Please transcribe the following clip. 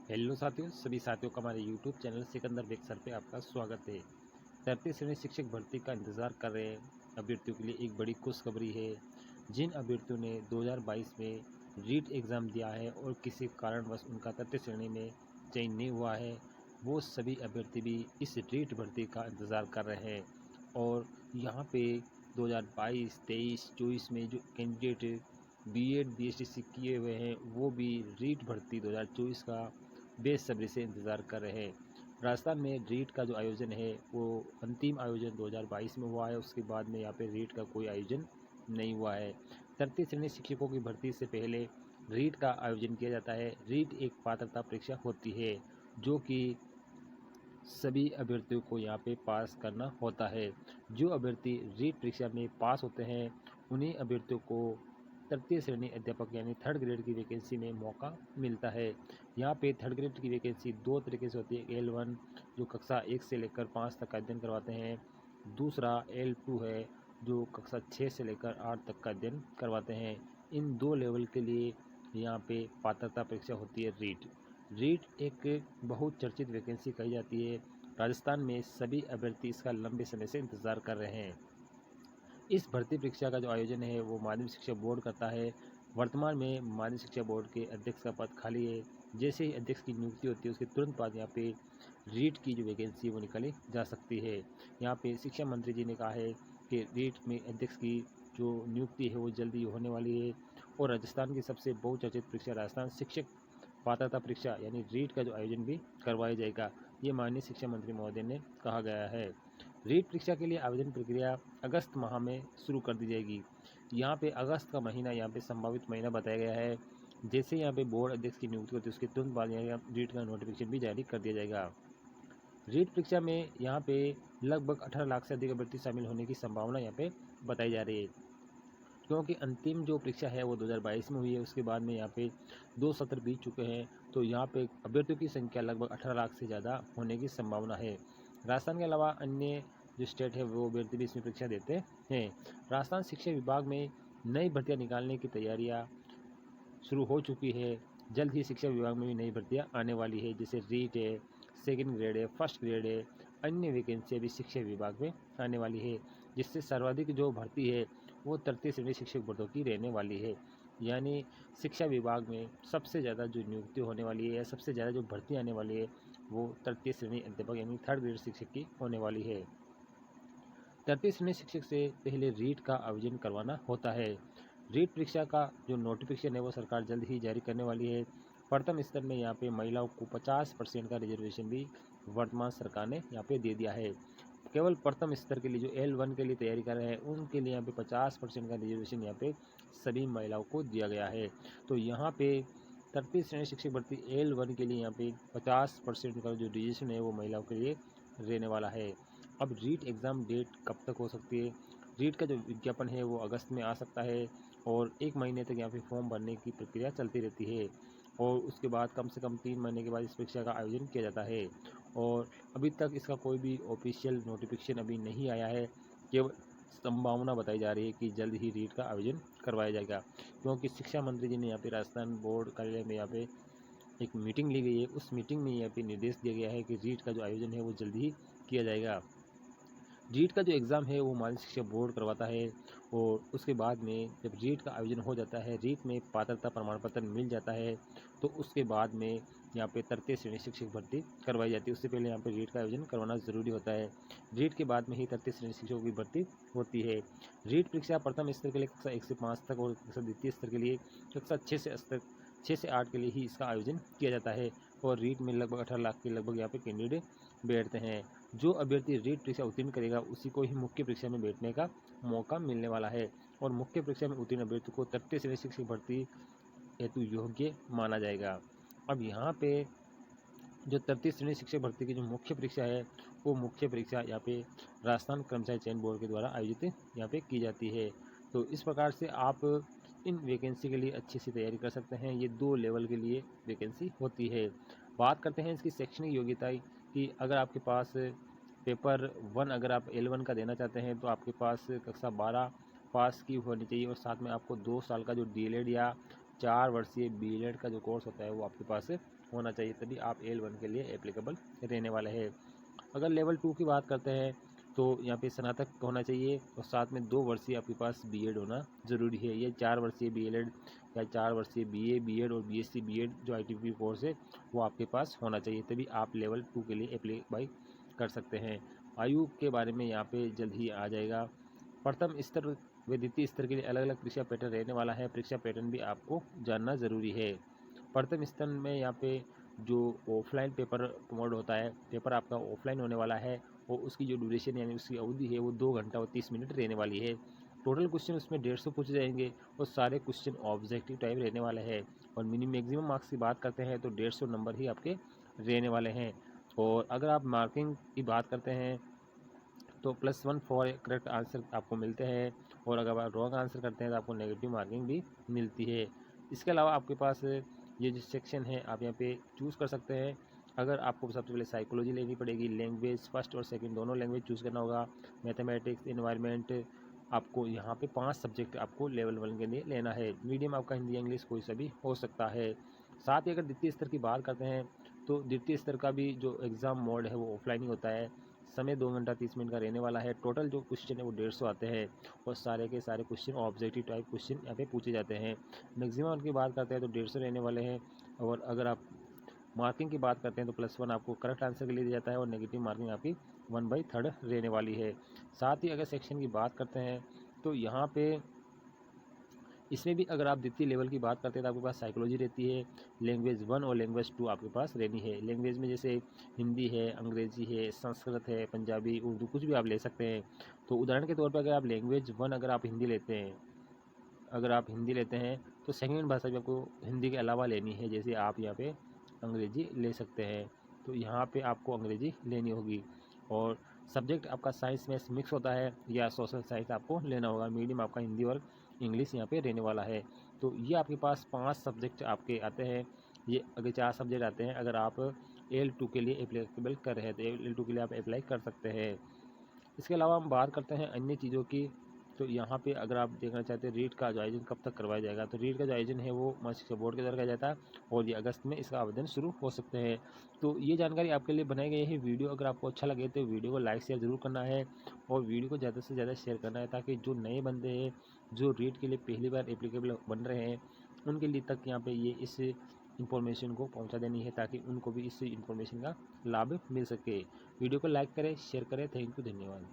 Hello साथियों, सभी साथियों का हमारे YouTube channel Sikandar Beg sir पे आपका स्वागत है। 33 श्रेणी शिक्षक भर्ती का इंतज़ार कर रहे अभ्यर्थियों के लिए एक बड़ी खुशखबरी है। जिन अभ्यर्थियों ने 2022 में रीट एग्ज़ाम दिया है और किसी कारणवश उनका 33 श्रेणी में चयन नहीं हुआ है, वो सभी अभ्यर्थी भी इस रीट भर्ती का इंतज़ार कर रहे हैं। और यहाँ पे 2022, 23, 24 में जो कैंडिडेट बीएड, बीएससी किए हुए हैं, वो भी रीट भर्ती 2024 का बेसब्री से इंतज़ार कर रहे हैं। राजस्थान में रीट का जो आयोजन है वो अंतिम आयोजन 2022 में हुआ है। उसके बाद में यहाँ पे रीट का कोई आयोजन नहीं हुआ है। 33 श्रेणी शिक्षकों की भर्ती से पहले रीट का आयोजन किया जाता है। रीट एक पात्रता परीक्षा होती है जो कि सभी अभ्यर्थियों को यहाँ पे पास करना होता है। जो अभ्यर्थी रीट परीक्षा में पास होते हैं उन्हीं अभ्यर्थियों को तृतीय श्रेणी अध्यापक यानी थर्ड ग्रेड की वैकेंसी में मौका मिलता है। यहाँ पे थर्ड ग्रेड की वैकेंसी दो तरीके से होती है। L1 जो कक्षा 1 से लेकर 5 तक का अध्ययन करवाते हैं। दूसरा L2 है जो कक्षा 6 से लेकर 8 तक का अध्ययन करवाते हैं। इन दो लेवल के लिए यहाँ पे पात्रता परीक्षा होती है रीट। रीट एक बहुत चर्चित वैकेंसी कही जाती है। राजस्थान में सभी अभ्यर्थी इसका लंबे समय से इंतज़ार कर रहे हैं। इस भर्ती परीक्षा का जो आयोजन है वो माध्यमिक शिक्षा बोर्ड करता है। वर्तमान में माध्यमिक शिक्षा बोर्ड के अध्यक्ष का पद खाली है। जैसे ही अध्यक्ष की नियुक्ति होती है उसके तुरंत बाद यहाँ पे रीट की जो वैकेंसी है वो निकाली जा सकती है। यहाँ पे शिक्षा मंत्री जी ने कहा है कि रीट में अध्यक्ष की जो नियुक्ति है वो जल्दी होने वाली है। और राजस्थान की सबसे बहुचर्चित परीक्षा राजस्थान शिक्षक पात्रता परीक्षा यानी रीट का जो आयोजन भी करवाया जाएगा, ये माननीय शिक्षा मंत्री महोदय ने कहा गया है। रीट परीक्षा के लिए आवेदन प्रक्रिया अगस्त माह में शुरू कर दी जाएगी। यहाँ पे अगस्त का महीना यहाँ पे संभावित महीना बताया गया है। जैसे यहाँ पे बोर्ड अध्यक्ष की नियुक्ति होती है उसके तुरंत बाद यहाँ रीट का नोटिफिकेशन भी जारी कर दिया जाएगा। रीट परीक्षा में यहाँ पे लगभग 18 लाख से अधिक अभ्यर्थी शामिल होने की संभावना यहाँ पे बताई जा रही है, क्योंकि अंतिम जो परीक्षा है वो 2022 में हुई है। उसके बाद में यहाँ पे 2 सत्र बीत चुके हैं, तो यहाँ पे अभ्यर्थियों की संख्या लगभग 18 लाख से ज़्यादा होने की संभावना है। राजस्थान के अलावा अन्य जो स्टेट है वो अभ्यर्थी भी इसमें परीक्षा देते हैं। राजस्थान शिक्षा विभाग में नई भर्तियाँ निकालने की तैयारियाँ शुरू हो चुकी है। जल्द ही शिक्षा विभाग में भी नई भर्तियाँ आने वाली है, जैसे रीट है, सेकंड ग्रेड है, फर्स्ट ग्रेड है। अन्य वैकेंसी भी शिक्षा विभाग में आने वाली है, जिससे सर्वाधिक जो भर्ती है वो 33 श्रेणी शिक्षक पदों की रहने वाली है। यानी शिक्षा विभाग में सबसे ज़्यादा जो नियुक्ति होने वाली है या सबसे ज़्यादा जो भर्ती आने वाली है वो 33 श्रेणी अध्यापक यानी थर्ड ग्रेड शिक्षक की होने वाली है। 33 श्रेणी शिक्षक से पहले रीट का आयोजन करवाना होता है। रीट परीक्षा का जो नोटिफिकेशन है वो सरकार जल्द ही जारी करने वाली है। प्रथम स्तर में यहाँ पे महिलाओं को 50% का रिजर्वेशन भी वर्तमान सरकार ने यहाँ पे दे दिया है। केवल प्रथम स्तर के लिए जो L1 के लिए तैयारी कर रहे हैं उनके लिए यहाँ पे 50% का रिजर्वेशन यहाँ पे सभी महिलाओं को दिया गया है। तो यहाँ पे 33 श्रेणी शिक्षक भर्ती L1 के लिए यहाँ पे 50% का जो रिजर्वेशन है वो महिलाओं के लिए रहने वाला है। अब रीट एग्ज़ाम डेट कब तक हो सकती है? रीट का जो विज्ञापन है वो अगस्त में आ सकता है और 1 महीने तक यहाँ पे फॉर्म भरने की प्रक्रिया चलती रहती है। और उसके बाद कम से कम 3 महीने के बाद इस परीक्षा का आयोजन किया जाता है। और अभी तक इसका कोई भी ऑफिशियल नोटिफिकेशन अभी नहीं आया है। केवल संभावना बताई जा रही है कि जल्द ही रीट का आयोजन करवाया जाएगा, क्योंकि शिक्षा मंत्री जी ने यहाँ पे राजस्थान बोर्ड कार्यालय में यहाँ पे एक मीटिंग ली गई है। उस मीटिंग में यहाँ पे निर्देश दिया गया है कि रीट का जो आयोजन है वो जल्द ही किया जाएगा। रीट का जो एग्ज़ाम है वो माध्यमिक शिक्षा बोर्ड करवाता है और उसके बाद में जब रीट का आयोजन हो जाता है, रीट में पात्रता प्रमाण पत्र मिल जाता है, तो उसके बाद में यहाँ पे 33 श्रेणी शिक्षक भर्ती करवाई जाती है। उससे पहले यहाँ पे रीट का आयोजन करवाना ज़रूरी होता है। रीट के बाद में ही 33 श्रेणी शिक्षकों की भर्ती होती है। रीट परीक्षा प्रथम स्तर के लिए कक्षा 1 से 5 तक और कक्षा द्वितीय स्तर के लिए कक्षा 6 से 8 के लिए ही इसका आयोजन किया जाता है। और रीट में लगभग 18 लाख के लगभग यहाँ पे कैंडिडेट बैठते हैं। जो अभ्यर्थी रीट परीक्षा उत्तीर्ण करेगा उसी को ही मुख्य परीक्षा में बैठने का मौका मिलने वाला है। और मुख्य परीक्षा में उत्तीर्ण अभ्यर्थी को 33 श्रेणी शिक्षक भर्ती हेतु योग्य माना जाएगा। अब यहाँ पे जो 33 श्रेणी शिक्षक भर्ती की जो मुख्य परीक्षा है वो मुख्य परीक्षा यहाँ पे राजस्थान कर्मचारी चयन बोर्ड के द्वारा आयोजित यहाँ पे की जाती है। तो इस प्रकार से आप इन वैकेंसी के लिए अच्छी सी तैयारी कर सकते हैं। ये 2 लेवल के लिए वैकेंसी होती है। बात करते हैं इसकी शैक्षणिक योग्यता कि अगर आपके पास पेपर 1 अगर आप L1 का देना चाहते हैं तो आपके पास कक्षा 12 पास की होनी चाहिए और साथ में आपको 2 साल का जो DLED या 4 वर्षीय बीएड का जो कोर्स होता है वो आपके पास होना चाहिए, तभी आप L1 के लिए एप्लीकेबल रहने वाले हैं। अगर लेवल 2 की बात करते हैं तो यहाँ पे स्नातक होना चाहिए और साथ में 2 वर्षीय आपके पास बीएड होना ज़रूरी है। ये 4 वर्षीय बीएड या 4 वर्षीय बीए, बीएड और बीएससी बीएड जो आईटीबी कोर्स है वो आपके पास होना चाहिए, तभी आप लेवल 2 के लिए अप्लाई कर सकते हैं। आयु के बारे में यहाँ पे जल्द ही आ जाएगा। प्रथम स्तर व द्वितीय स्तर के लिए अलग अलग परीक्षा पैटर्न रहने वाला है। परीक्षा पैटर्न भी आपको जानना ज़रूरी है। प्रथम स्तर में यहाँ पे जो ऑफलाइन पेपर मोड होता है, पेपर आपका ऑफलाइन होने वाला है और उसकी जो ड्यूरेशन यानी उसकी अवधि है वो 2 घंटा और 30 मिनट रहने वाली है। टोटल क्वेश्चन उसमें 150 पूछे जाएंगे और सारे क्वेश्चन ऑब्जेक्टिव टाइप रहने वाले हैं। और मैक्सिमम मार्क्स की बात करते हैं तो 150 नंबर ही आपके रहने वाले हैं। और अगर आप मार्किंग की बात करते हैं तो +1 फॉर करेक्ट आंसर आपको मिलते हैं और अगर आप रॉन्ग आंसर करते हैं तो आपको नेगेटिव मार्किंग भी मिलती है। इसके अलावा आपके पास ये जो सेक्शन है आप यहाँ पे चूज़ कर सकते हैं। अगर आपको सबसे पहले साइकोलॉजी लेनी पड़ेगी, लैंग्वेज फर्स्ट और सेकंड दोनों लैंग्वेज चूज़ करना होगा, मैथमेटिक्स, एनवायरनमेंट, आपको यहाँ पे 5 सब्जेक्ट आपको लेवल 1 के लिए लेना है। मीडियम आपका हिंदी इंग्लिश कोई सा भी हो सकता है। साथ ही अगर द्वितीय स्तर की बात करते हैं तो द्वितीय स्तर का भी जो एग्ज़ाम मोड है वो ऑफलाइन ही होता है। समय 2 घंटा 30 मिनट का रहने वाला है। टोटल जो क्वेश्चन है वो 150 आते हैं और सारे के सारे क्वेश्चन ऑब्जेक्टिव टाइप क्वेश्चन यहाँ पे पूछे जाते हैं। मैक्सिमम उनकी बात करते हैं तो 150 रहने वाले हैं। और अगर आप मार्किंग की बात करते हैं तो +1 आपको करेक्ट आंसर के लिए दिया जाता है और नेगेटिव मार्किंग आपकी 1/3 रहने वाली है। साथ ही अगर सेक्शन की बात करते हैं तो यहाँ पे इसमें भी अगर आप द्वितीय लेवल की बात करते हैं तो आपके पास साइकोलॉजी रहती है, लैंग्वेज 1 और लैंग्वेज 2 आपके पास रहनी है। लैंग्वेज में जैसे हिंदी है, अंग्रेज़ी है, संस्कृत है, पंजाबी, उर्दू कुछ भी आप ले सकते हैं। तो उदाहरण के तौर पर अगर आप लैंग्वेज 1 अगर आप हिंदी लेते हैं तो सेकंड भाषा भी आपको हिंदी के अलावा लेनी है। जैसे आप यहाँ पे अंग्रेज़ी ले सकते हैं तो यहाँ पे आपको अंग्रेज़ी लेनी होगी। और सब्जेक्ट आपका साइंस में मिक्स होता है या सोशल साइंस आपको लेना होगा। मीडियम आपका हिंदी और इंग्लिश यहाँ पे रहने वाला है। तो ये आपके पास 5 सब्जेक्ट आपके आते हैं। ये अगर 4 सब्जेक्ट आते हैं अगर आप L2 के लिए एप्लीकेबल कर रहे हैं तो L2 के लिए आप अप्लाई कर सकते हैं। इसके अलावा हम बात करते हैं अन्य चीज़ों की। तो यहाँ पे अगर आप देखना चाहते हैं रीट का जो आयोजन कब तक करवाया जाएगा, तो रीट का जो आयोजन है वो मध्य शिक्षा बोर्ड के द्वारा किया जाता है और ये अगस्त में इसका आवेदन शुरू हो सकते हैं। तो ये जानकारी आपके लिए बनाई गई है। वीडियो अगर आपको अच्छा लगे तो वीडियो को लाइक शेयर ज़रूर करना है और वीडियो को ज़्यादा से ज़्यादा शेयर करना है ताकि जो नए बंदे हैं जो रीट के लिए पहली बार एप्लीकेबल बन रहे हैं उनके लिए तक यहाँ पे ये इस इन्फॉर्मेशन को पहुँचा देनी है ताकि उनको भी इस इन्फॉर्मेशन का लाभ मिल सके। वीडियो को लाइक करें, शेयर करें। थैंक यू, धन्यवाद।